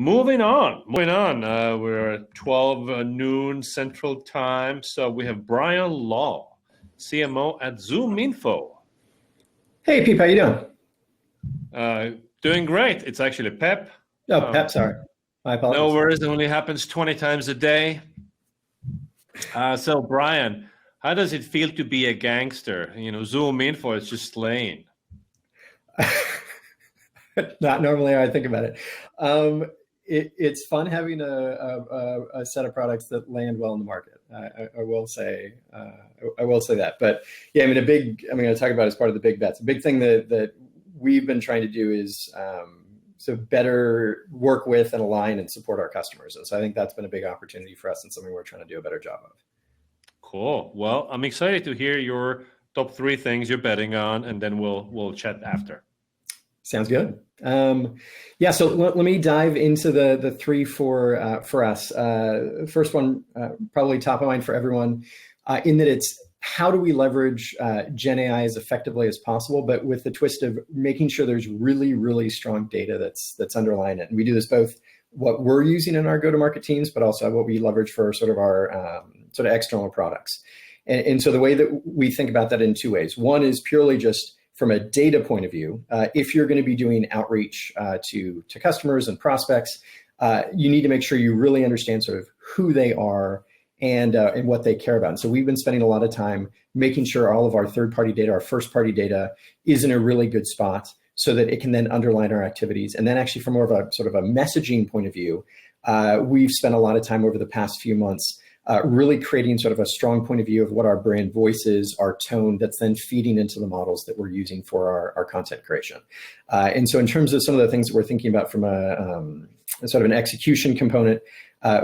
Moving on. We're at 12 noon Central Time. So we have Bryan Law, CMO at Zoominfo. Hey, Pete, how you doing? Doing great. It's actually Pep. Oh, Pep, sorry. My apologies. No worries. It only happens 20 times a day. So Bryan, how does it feel to be a gangster? Zoominfo is just slaying. Not normally how I think about it. It's fun having a set of products that land well in the market. I will say that. But yeah, I'm going to talk about as part of the big bets. A big thing that we've been trying to do is so better work with and align and support our customers. And so I think that's been a big opportunity for us and something we're trying to do a better job of. Cool. Well, I'm excited to hear your top 3 things you're betting on, and then we'll chat after. Sounds good. So let me dive into the 3 for us. First one, probably top of mind for everyone, in that it's how do we leverage Gen AI as effectively as possible, but with the twist of making sure there's really, really strong data that's underlying it. And we do this both what we're using in our go-to-market teams, but also what we leverage for sort of our sort of external products. And so the way that we think about that in 2 ways. One is purely just from a data point of view. If you're going to be doing outreach to customers and prospects, you need to make sure you really understand sort of who they are and what they care about. And so we've been spending a lot of time making sure all of our third-party data, our first-party data, is in a really good spot so that it can then underline our activities. And then actually from more of a sort of a messaging point of view, we've spent a lot of time over the past few months really creating sort of a strong point of view of what our brand voice is, our tone, that's then feeding into the models that we're using for our content creation. And so in terms of some of the things that we're thinking about from a sort of an execution component,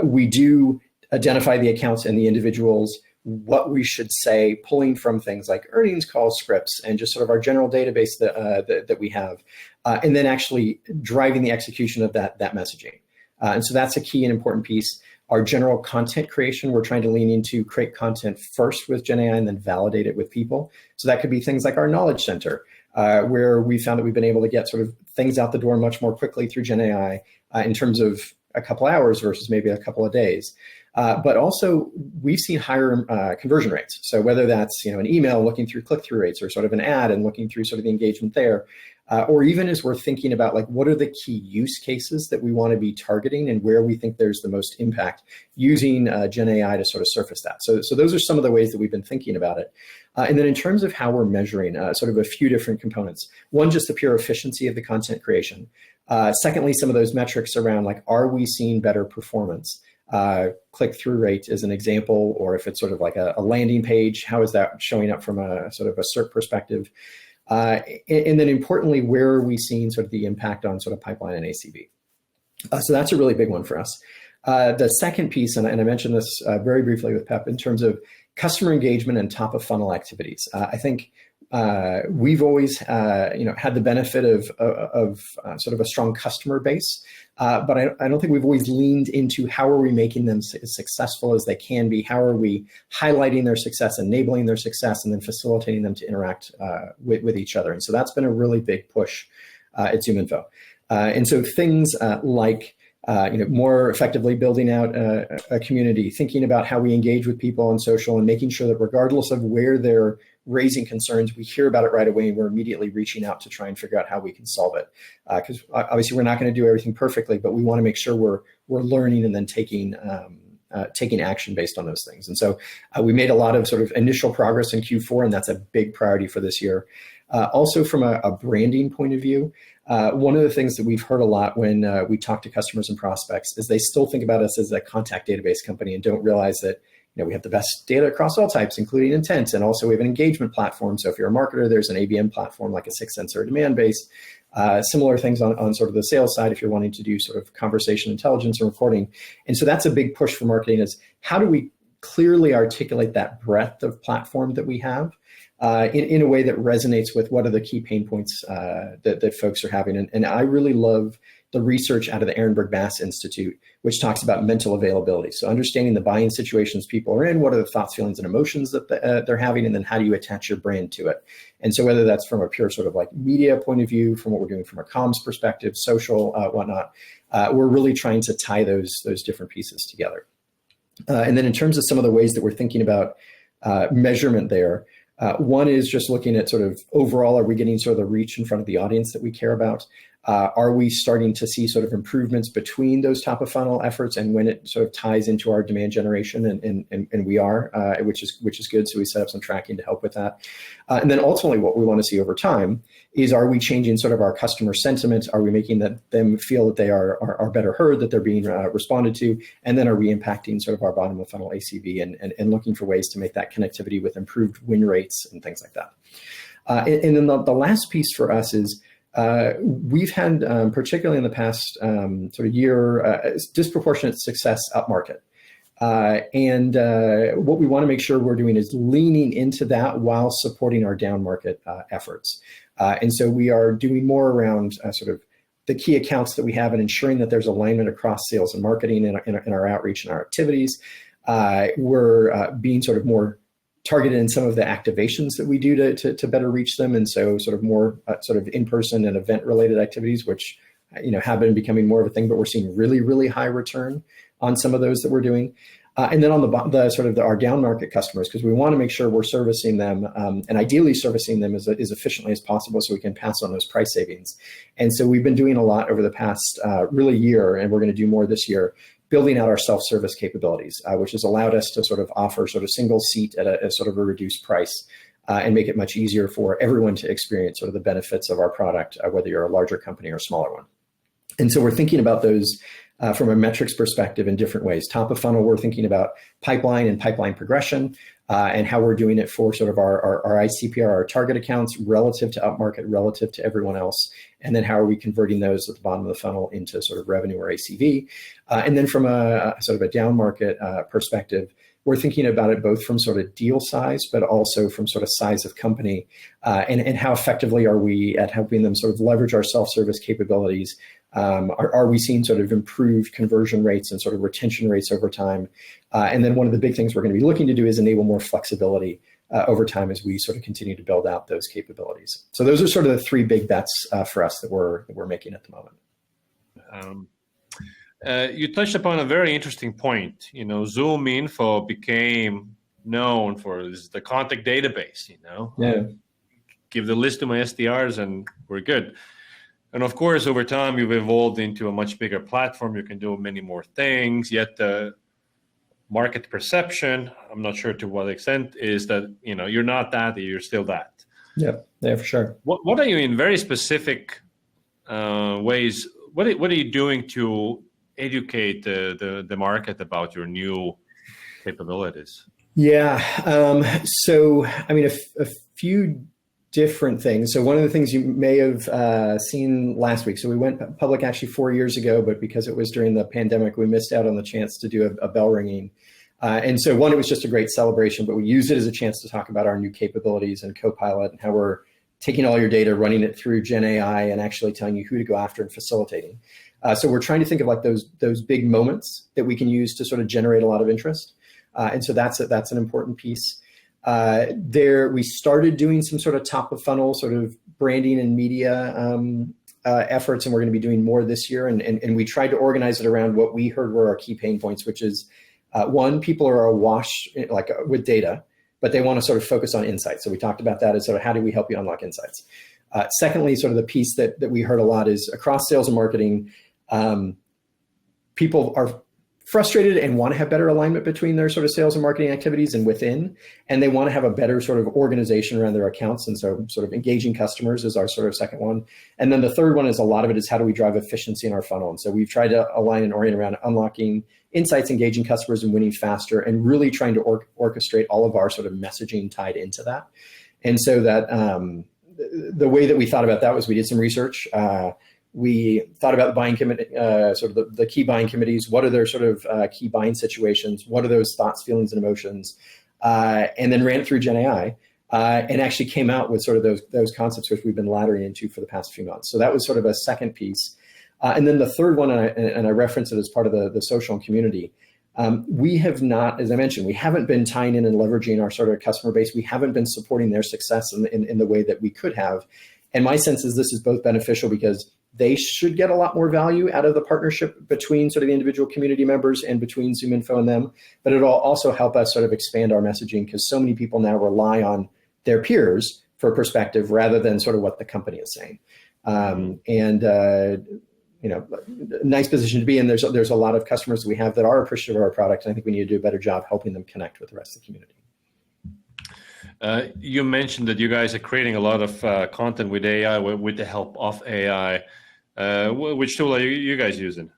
we do identify the accounts and the individuals, what we should say, pulling from things like earnings call scripts and just sort of our general database that we have, and then actually driving the execution of that messaging. And so that's a key and important piece. Our general content creation, we're trying to lean into create content first with Gen AI and then validate it with people. So that could be things like our knowledge center, where we found that we've been able to get sort of things out the door much more quickly through Gen AI in terms of a couple hours versus maybe a couple of days. But also we've seen higher conversion rates. So whether that's an email looking through click-through rates or sort of an ad and looking through sort of the engagement there, or even as we're thinking about like what are the key use cases that we want to be targeting and where we think there's the most impact, using Gen AI to sort of surface that. So those are some of the ways that we've been thinking about it. And then in terms of how we're measuring sort of a few different components, one, just the pure efficiency of the content creation. Secondly, some of those metrics around like, are we seeing better performance? Click-through rate is an example, or if it's sort of like a landing page, how is that showing up from a sort of a SERP perspective? And then importantly, where are we seeing sort of the impact on sort of pipeline and ACV? So that's a really big one for us. The second piece, and I mentioned this very briefly with Pep, in terms of customer engagement and top of funnel activities. I think we've always had the benefit of sort of a strong customer base, but I don't think we've always leaned into how are we making them as successful as they can be, how are we highlighting their success, enabling their success, and then facilitating them to interact with each other. And so that's been a really big push at Zoominfo. And so things like more effectively building out a community, thinking about how we engage with people on social and making sure that regardless of where they're raising concerns, we hear about it right away and we're immediately reaching out to try and figure out how we can solve it. Because obviously we're not going to do everything perfectly, but we want to make sure we're learning and then taking action based on those things. And so we made a lot of sort of initial progress in Q4, and that's a big priority for this year. Also from a branding point of view, one of the things that we've heard a lot when we talk to customers and prospects is they still think about us as a contact database company and don't realize that we have the best data across all types, including intent. And also we have an engagement platform. So if you're a marketer, there's an ABM platform like a 6sense or a demand base. Similar things on sort of the sales side if you're wanting to do sort of conversation intelligence and reporting. And so that's a big push for marketing, is how do we clearly articulate that breadth of platform that we have in a way that resonates with what are the key pain points that folks are having. And I really love the research out of the Ehrenberg Bass Institute, which talks about mental availability. So understanding the buying situations people are in, what are the thoughts, feelings, and emotions that they're having, and then how do you attach your brand to it? And so whether that's from a pure sort of like media point of view, from what we're doing from a comms perspective, social, whatnot, we're really trying to tie those different pieces together. And then in terms of some of the ways that we're thinking about measurement there, one is just looking at sort of overall, are we getting sort of the reach in front of the audience that we care about? Are we starting to see sort of improvements between those top of funnel efforts and when it sort of ties into our demand generation? And we are, which is good. So we set up some tracking to help with that. And then ultimately what we want to see over time is, are we changing sort of our customer sentiment? Are we making them feel that they are better heard, that they're being responded to? And then are we impacting sort of our bottom of funnel ACV and looking for ways to make that connectivity with improved win rates and things like that? And then the last piece for us is, we've had, particularly in the past sort of year, disproportionate success upmarket. And what we want to make sure we're doing is leaning into that while supporting our downmarket efforts. And so we are doing more around sort of the key accounts that we have and ensuring that there's alignment across sales and marketing in our outreach and our activities. We're being sort of more targeted in some of the activations that we do to better reach them. And so sort of more sort of in-person and event-related activities, which, have been becoming more of a thing, but we're seeing really, really high return on some of those that we're doing. And then on the sort of our down market customers, because we want to make sure we're servicing them and ideally servicing them as efficiently as possible so we can pass on those price savings. And so we've been doing a lot over the past really year, and we're going to do more this year, building out our self-service capabilities, which has allowed us to sort of offer sort of single seat at a sort of a reduced price and make it much easier for everyone to experience sort of the benefits of our product, whether you're a larger company or a smaller one. And so we're thinking about those from a metrics perspective in different ways. Top of funnel, we're thinking about pipeline and pipeline progression and how we're doing it for sort of our ICPR, our target accounts relative to upmarket, relative to everyone else. And then how are we converting those at the bottom of the funnel into sort of revenue or ACV? And then from a sort of a down market perspective, we're thinking about it both from sort of deal size, but also from sort of size of company and how effectively are we at helping them sort of leverage our self-service capabilities. Are we seeing sort of improved conversion rates and sort of retention rates over time? And then one of the big things we're going to be looking to do is enable more flexibility over time as we sort of continue to build out those capabilities. So those are sort of the three big bets for us that we're making at the moment. You touched upon a very interesting point. Zoominfo became known for the contact database. Yeah. Give the list to my SDRs and we're good. And of course, over time, you've evolved into a much bigger platform. You can do many more things. Yet the market perception, I'm not sure to what extent, is that you're not that, you're still that. Yeah, for sure. What are you in very specific ways? What are you doing to educate the market about your new capabilities? Yeah. So I mean, a few different things. So one of the things you may have seen last week. So we went public actually 4 years ago, but because it was during the pandemic, we missed out on the chance to do a bell ringing. And so one, it was just a great celebration, but we used it as a chance to talk about our new capabilities and Copilot and how we're taking all your data, running it through Gen AI and actually telling you who to go after and facilitating. So we're trying to think of like those big moments that we can use to sort of generate a lot of interest. And so that's an important piece. We started doing some sort of top of funnel sort of branding and media efforts, and we're going to be doing more this year. And we tried to organize it around what we heard were our key pain points, which is one, people are awash like with data, but they want to sort of focus on insights. So we talked about that as sort of how do we help you unlock insights? Secondly, sort of the piece that we heard a lot is across sales and marketing, people are frustrated and want to have better alignment between their sort of sales and marketing activities and within, and they want to have a better sort of organization around their accounts. And so sort of engaging customers is our sort of second one. And then the third one is a lot of it is how do we drive efficiency in our funnel? And so we've tried to align and orient around unlocking insights, engaging customers and winning faster, and really trying to orchestrate all of our sort of messaging tied into that. And so that the way that we thought about that was we did some research. We thought about the buying committee, sort of the key buying committees. What are their sort of key buying situations? What are those thoughts, feelings, and emotions? And then ran it through Gen AI and actually came out with sort of those concepts which we've been laddering into for the past few months. So that was sort of a second piece. And then the third one, and I reference it as part of the social and community. We have not, as I mentioned, we haven't been tying in and leveraging our sort of customer base. We haven't been supporting their success in the way that we could have. And my sense is this is both beneficial because they should get a lot more value out of the partnership between sort of the individual community members and between Zoominfo and them. But it'll also help us sort of expand our messaging because so many people now rely on their peers for perspective rather than sort of what the company is saying. Nice position to be in. There's a lot of customers we have that are appreciative of our product, and I think we need to do a better job helping them connect with the rest of the community. You mentioned that you guys are creating a lot of content with AI, with the help of AI. Which tool are you guys using?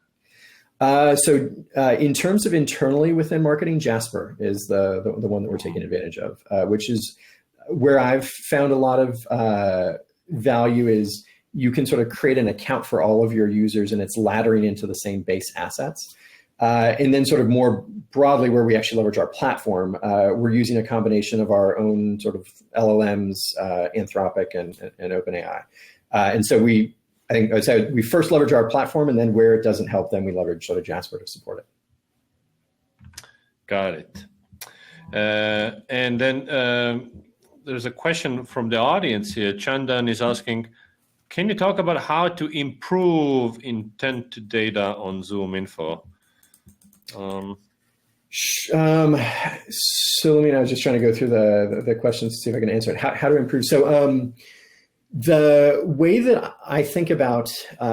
In terms of internally within marketing, Jasper is the one that we're taking advantage of, which is where I've found a lot of value is you can sort of create an account for all of your users and it's laddering into the same base assets. And then sort of more broadly where we actually leverage our platform, we're using a combination of our own sort of LLMs, Anthropic and OpenAI. And so I think I would say we first leverage our platform and then where it doesn't help, then we leverage sort of Jasper to support it. Got it. And then there's a question from the audience here. Chandan is asking, can you talk about how to improve intent to data on Zoominfo? So I was just trying to go through the questions to see if I can answer it. How to improve. So the way that I think about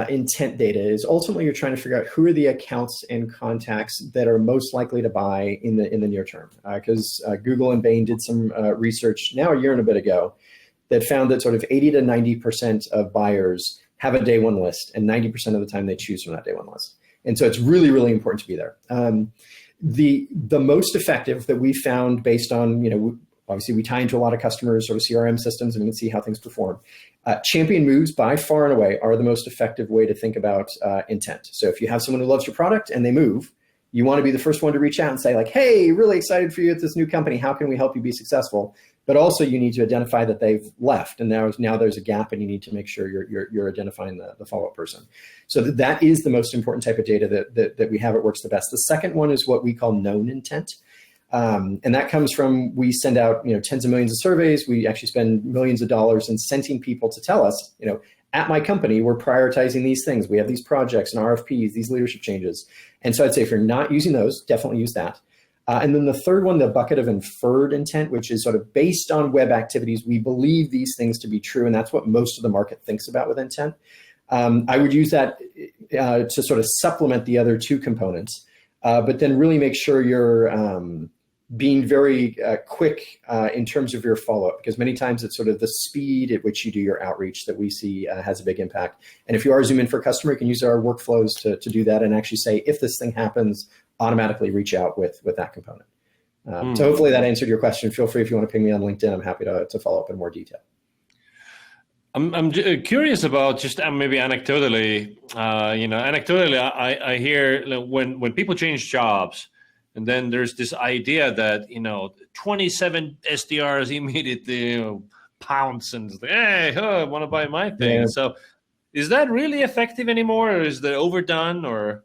intent data is ultimately you're trying to figure out who are the accounts and contacts that are most likely to buy in the near term. Because Google and Bain did some research now a year and a bit ago that found that sort of 80 to 90% of buyers have a day one list, and 90% of the time they choose from that day one list. And so it's really, really important to be there. The most effective that we found based on, obviously we tie into a lot of customers, sort of CRM systems, and we can see how things perform. Champion moves by far and away are the most effective way to think about intent. So if you have someone who loves your product and they move, you want to be the first one to reach out and say like, hey, really excited for you at this new company. How can we help you be successful? But also you need to identify that they've left and now there's a gap and you need to make sure you're identifying the follow-up person. So that is the most important type of data that we have. It works the best. The second one is what we call known intent. And that comes from, we send out, tens of millions of surveys. We actually spend millions of dollars incenting people to tell us, at my company, we're prioritizing these things. We have these projects and RFPs, these leadership changes. And so I'd say if you're not using those, definitely use that. And then the third one, the bucket of inferred intent, which is sort of based on web activities, we believe these things to be true. And that's what most of the market thinks about with intent. I would use that to sort of supplement the other two components, but then really make sure you're being very quick in terms of your follow-up, because many times it's sort of the speed at which you do your outreach that we see has a big impact. And if you are a Zoominfo customer, you can use our workflows to do that and actually say, if this thing happens, automatically reach out with that component. So hopefully that answered your question. Feel free if you want to ping me on LinkedIn. I'm happy to follow up in more detail. I'm curious about just maybe anecdotally, I hear when people change jobs, and then there's this idea that, 27 SDRs immediately pounce and say, hey, I want to buy my thing. Yeah. So is that really effective anymore, or is it overdone? Or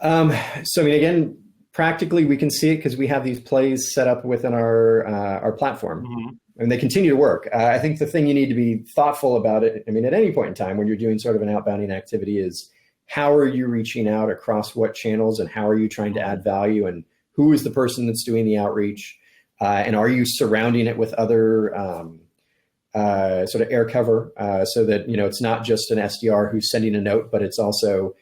again, practically we can see it because we have these plays set up within our platform. Mm-hmm. And they continue to work. I think the thing you need to be thoughtful about it, at any point in time when you're doing sort of an outbounding activity, is how are you reaching out across what channels, and how are you trying to add value, and who is the person that's doing the outreach, and are you surrounding it with other sort of air cover so that it's not just an SDR who's sending a note, but it's also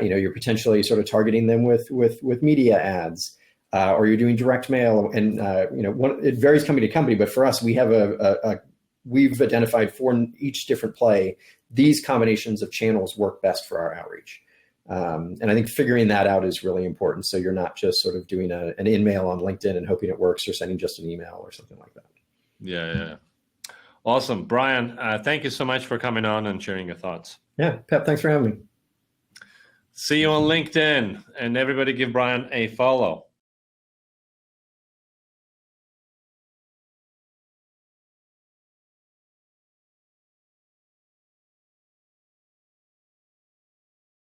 you're potentially sort of targeting them with media ads. Or you're doing direct mail, and it varies company to company. But for us, we have we've identified for each different play, these combinations of channels work best for our outreach. And I think figuring that out is really important. So you're not just sort of doing an in-mail on LinkedIn and hoping it works, or sending just an email or something like that. Yeah. Awesome, Bryan. Thank you so much for coming on and sharing your thoughts. Yeah, Pep, thanks for having me. See you on LinkedIn, and everybody give Bryan a follow.